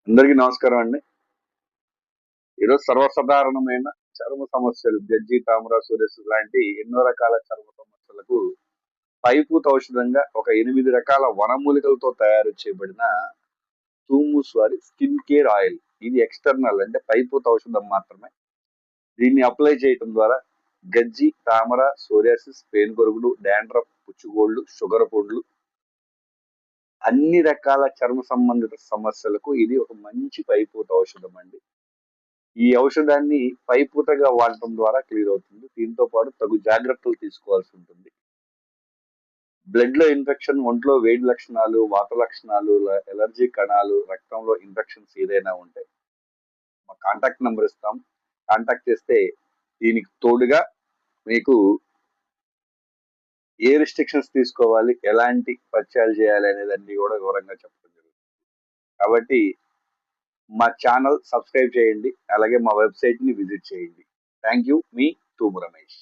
అందరికీ నమస్కారం అండి. ఈరోజు సర్వసాధారణమైన చర్మ సమస్యలు గజ్జి, తామర, సోరియాసిస్ లాంటి ఎన్నో రకాల చర్మ సమస్యలకు పైపూత ఔషధంగా ఒక 8 రకాల వనమూలికలతో తయారు చేయబడిన తూముస్ వారి స్కిన్ కేర్ ఆయిల్. ఇది ఎక్స్టర్నల్ అంటే పైపూత ఔషధం మాత్రమే. దీన్ని అప్లై చేయటం ద్వారా గజ్జి, తామర, సోరియాసిస్, పేనుగొరుగుడు, డాండ్రఫ్, పుచ్చుగోళ్లు, షుగర్ పుండ్లు అన్ని రకాల చర్మ సంబంధిత సమస్యలకు ఇది ఒక మంచి పైపూత ఔషధం అండి. ఈ ఔషధాన్ని పైపూతగా వాడటం ద్వారా క్లియర్ అవుతుంది. దీంతో పాటు తగు జాగ్రత్తలు తీసుకోవాల్సి ఉంటుంది. బ్లడ్ లో ఇన్ఫెక్షన్, ఒంట్లో వేడి లక్షణాలు, వాత లక్షణాలు, ఎలర్జీ కణాలు, రక్తంలో ఇన్ఫెక్షన్స్ ఏదైనా ఉంటే మా కాంటాక్ట్ నెంబర్ ఇస్తాం. కాంటాక్ట్ చేస్తే దీనికి తోడుగా మీకు ఏ రిస్ట్రిక్షన్స్ తీసుకోవాలి, ఎలాంటి పరిచయాలు చేయాలి అనేదాన్ని కూడా వివరంగా చెప్పడం జరుగుతుంది. కాబట్టి మా ఛానల్ సబ్స్క్రైబ్ చేయండి, అలాగే మా వెబ్సైట్ ని విజిట్ చేయండి. Thank you. Me Thumu Ramesh.